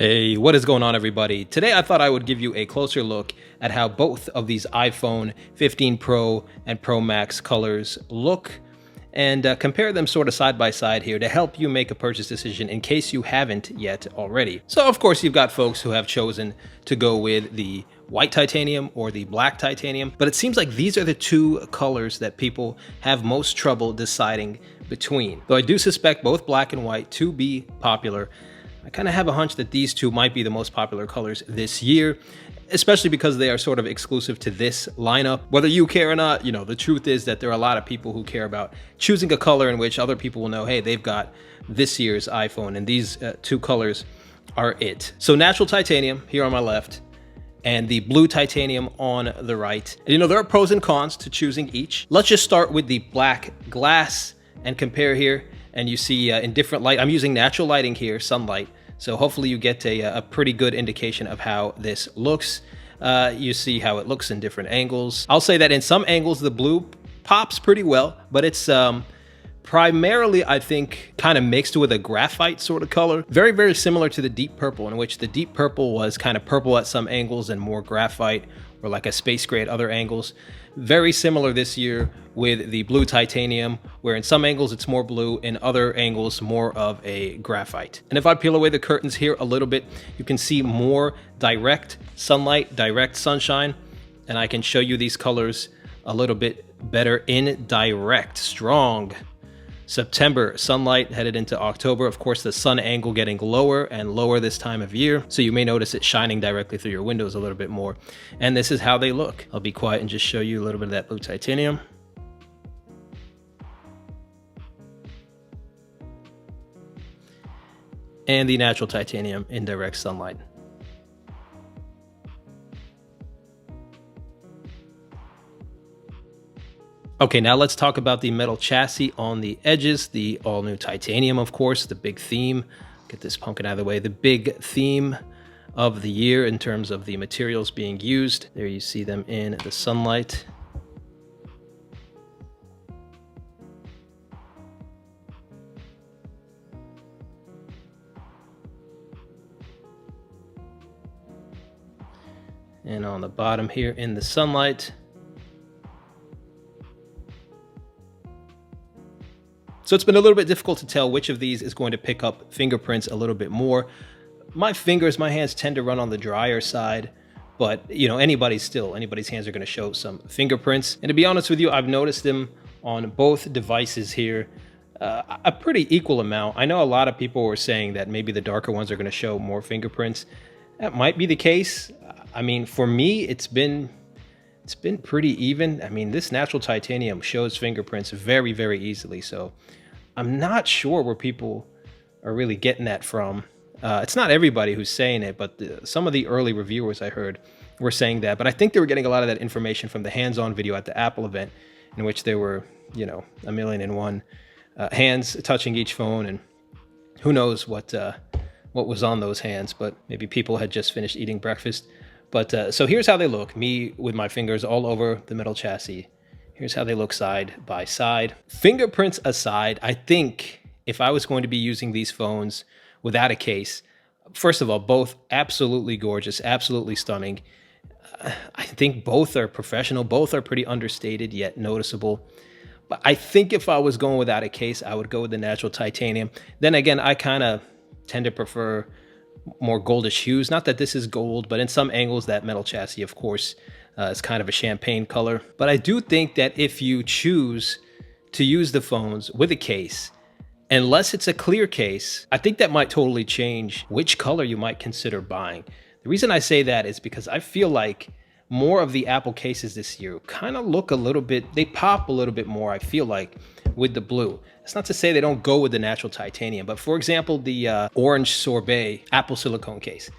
Hey, what is going on, everybody? Today I thought I would give you a closer look at how both of these iPhone 15 Pro and Pro Max colors look and compare them sort of side by side here to help you make a purchase decision in case you haven't yet already. So of course you've got folks who have chosen to go with the white titanium or the black titanium, but it seems like these are the two colors that people have most trouble deciding between. Though I do suspect both black and white to be popular, I kind of have a hunch that these two might be the most popular colors this year, especially because they are sort of exclusive to this lineup. Whether you care or not, the truth is that there are a lot of people who care about choosing a color in which other people will know, hey, they've got this year's iPhone, and these two colors are it. So natural titanium here on my left, and the blue titanium on the right. And there are pros and cons to choosing each. Let's just start with the black glass and compare here. And you see in different light, I'm using natural lighting here, sunlight. So hopefully you get a pretty good indication of how this looks. You see how it looks in different angles. I'll say that in some angles, the blue pops pretty well, but it's primarily, I think, kind of mixed with a graphite sort of color. Very, very similar to the deep purple, in which the deep purple was kind of purple at some angles and more graphite or like a space gray at other angles. Very similar this year with the blue titanium, where in some angles it's more blue, in other angles more of a graphite. And if I peel away the curtains here a little bit, you can see more direct sunlight, direct sunshine, and I can show you these colors a little bit better in direct, strong September sunlight headed into October. Of course, the sun angle getting lower and lower this time of year, so you may notice it shining directly through your windows a little bit more. And this is how they look. I'll be quiet and just show you a little bit of that blue titanium. And the natural titanium in direct sunlight. Okay, now let's talk about the metal chassis on the edges, the all-new titanium, of course, the big theme. Get this pumpkin out of the way. The big theme of the year in terms of the materials being used. There you see them in the sunlight. And on the bottom here in the sunlight. So it's been a little bit difficult to tell which of these is going to pick up fingerprints a little bit more. My hands tend to run on the drier side, but anybody's hands are going to show some fingerprints. And to be honest with you, I've noticed them on both devices here a pretty equal amount. I know a lot of people were saying that maybe the darker ones are going to show more fingerprints. That might be the case. I mean, for me, it's been pretty even. I mean, this natural titanium shows fingerprints very, very easily. So I'm not sure where people are really getting that from. It's not everybody who's saying it, but some of the early reviewers I heard were saying that. But I think they were getting a lot of that information from the hands-on video at the Apple event, in which there were, 1,000,001 hands touching each phone, and who knows what was on those hands. But maybe people had just finished eating breakfast. But so here's how they look, me with my fingers all over the metal chassis. Here's how they look side by side. Fingerprints aside, I think if I was going to be using these phones without a case, first of all, both absolutely gorgeous, absolutely stunning. I think both are professional, both are pretty understated yet noticeable. But I think if I was going without a case, I would go with the natural titanium. Then again, I kind of tend to prefer more goldish hues. Not that this is gold, but in some angles that metal chassis, of course, is kind of a champagne color. But I do think that if you choose to use the phones with a case, unless it's a clear case, I think that might totally change which color you might consider buying. The reason I say that is because I feel like more of the Apple cases this year kind of look they pop a little bit more, I feel like, with the blue. It's not to say they don't go with the natural titanium, but for example, the orange sorbet Apple silicone case,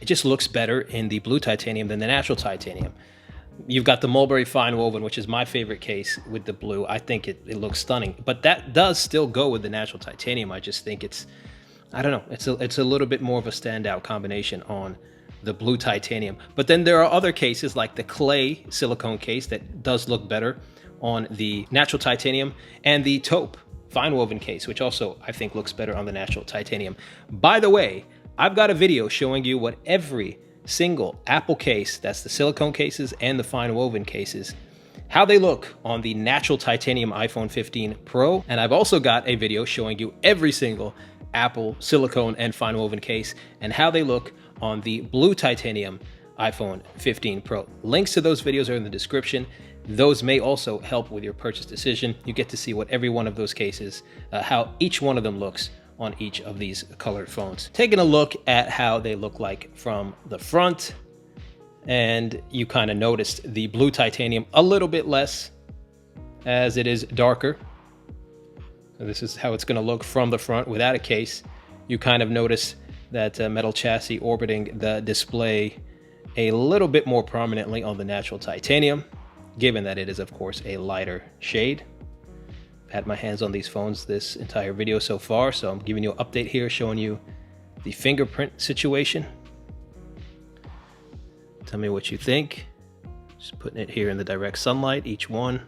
it just looks better in the blue titanium than the natural titanium. You've got the Mulberry Fine Woven, which is my favorite case with the blue. I think it looks stunning, but that does still go with the natural titanium. I just think it's a little bit more of a standout combination on the blue titanium. But then there are other cases like the clay silicone case that does look better on the natural titanium, and the taupe fine woven case, which also I think looks better on the natural titanium. By the way, I've got a video showing you what every single Apple case, that's the silicone cases and the fine woven cases, how they look on the natural titanium iPhone 15 Pro. And I've also got a video showing you every single Apple silicone and fine woven case and how they look on the blue titanium iPhone 15 Pro. Links to those videos are in the description. Those may also help with your purchase decision. You get to see what every one of those cases, how each one of them looks on each of these colored phones. Taking a look at how they look like from the front, and you kind of noticed the blue titanium a little bit less as it is darker. So this is how it's going to look from the front without a case. You kind of notice that metal chassis orbiting the display a little bit more prominently on the natural titanium, given that it is of course a lighter shade. I've had my hands on these phones this entire video so far, so I'm giving you an update here showing you the fingerprint situation. Tell me what you think. Just putting it here in the direct sunlight, each one.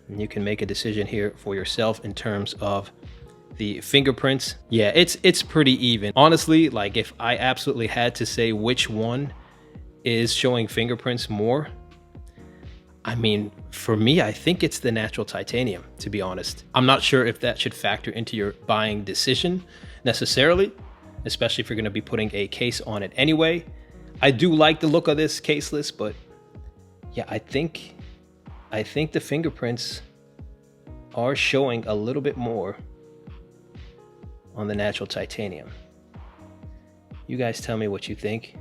And you can make a decision here for yourself in terms of the fingerprints. Yeah, it's pretty even. Honestly, like if I absolutely had to say which one is showing fingerprints more, I mean, for me, I think it's the natural titanium, to be honest. I'm not sure if that should factor into your buying decision necessarily, especially if you're gonna be putting a case on it anyway. I do like the look of this caseless, but yeah, I think the fingerprints are showing a little bit more on the natural titanium. You guys tell me what you think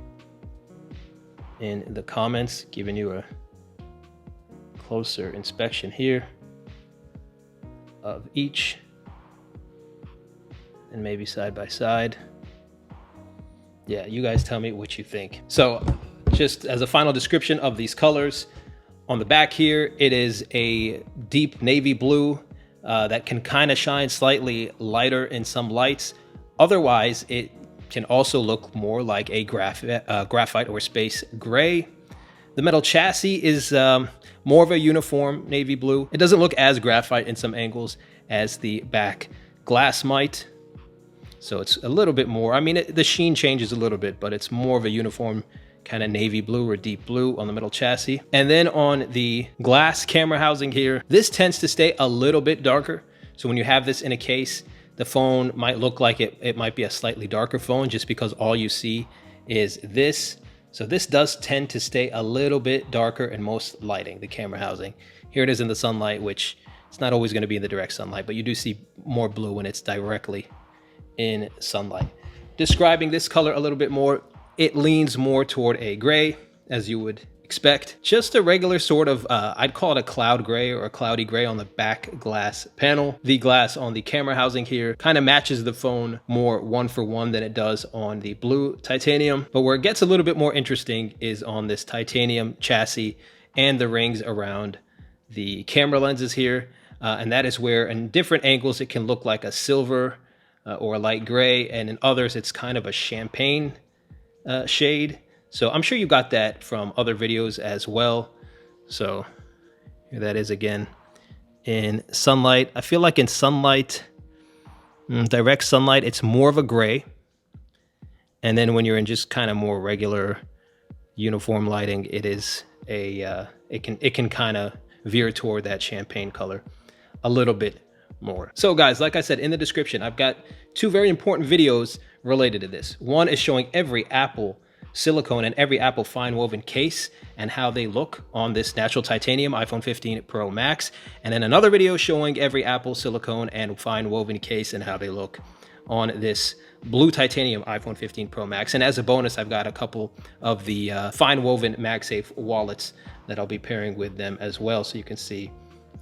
in the comments, giving you a closer inspection here of each, and maybe side by side. Yeah, you guys tell me what you think. So just as a final description of these colors, on the back here, it is a deep navy blue that can kind of shine slightly lighter in some lights. Otherwise, it can also look more like a graphite or space gray. The metal chassis is more of a uniform navy blue. It doesn't look as graphite in some angles as the back glass might. So it's a little bit more, I mean, the sheen changes a little bit, but it's more of a uniform kind of navy blue or deep blue on the metal chassis. And then on the glass camera housing here, this tends to stay a little bit darker. So when you have this in a case, the phone might look like it might be a slightly darker phone just because all you see is this. So this does tend to stay a little bit darker in most lighting, the camera housing. Here it is in the sunlight, which it's not always going to be in the direct sunlight, but you do see more blue when it's directly in sunlight. Describing this color a little bit more, it leans more toward a gray, as you would expect. Just a regular sort of, I'd call it a cloud gray or a cloudy gray on the back glass panel. The glass on the camera housing here kind of matches the phone more one for one than it does on the blue titanium. But where it gets a little bit more interesting is on this titanium chassis and the rings around the camera lenses here. And that is where in different angles it can look like a silver or a light gray, and in others it's kind of a champagne shade. So I'm sure you got that from other videos as well. So here that is again in sunlight. I feel like in sunlight, direct sunlight, it's more of a gray. And then when you're in just kind of more regular uniform lighting, it is a it can kind of veer toward that champagne color a little bit more. So guys, like I said in the description, I've got two very important videos related to this. One is showing every Apple silicone and every Apple fine woven case and how they look on this natural titanium iPhone 15 Pro Max. And then another video showing every Apple silicone and fine woven case and how they look on this blue titanium iPhone 15 Pro Max. And as a bonus, I've got a couple of the fine woven MagSafe wallets that I'll be pairing with them as well, so you can see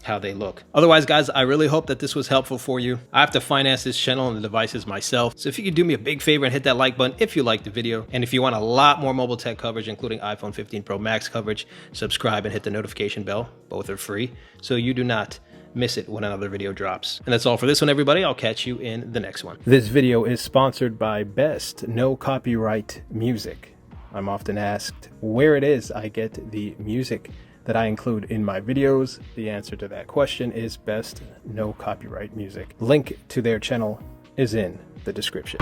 how they look. Otherwise, guys, I really hope that this was helpful for you. I have to finance this channel and the devices myself, so if you could do me a big favor and hit that like button if you liked the video, and if you want a lot more mobile tech coverage, including iPhone 15 Pro Max coverage, subscribe and hit the notification bell. Both are free, so you do not miss it when another video drops. And that's all for this one, everybody. I'll catch you in the next one. This video is sponsored by Best No Copyright Music. I'm often asked where it is I get the music that I include in my videos. The answer to that question is Best No Copyright Music. Link to their channel is in the description.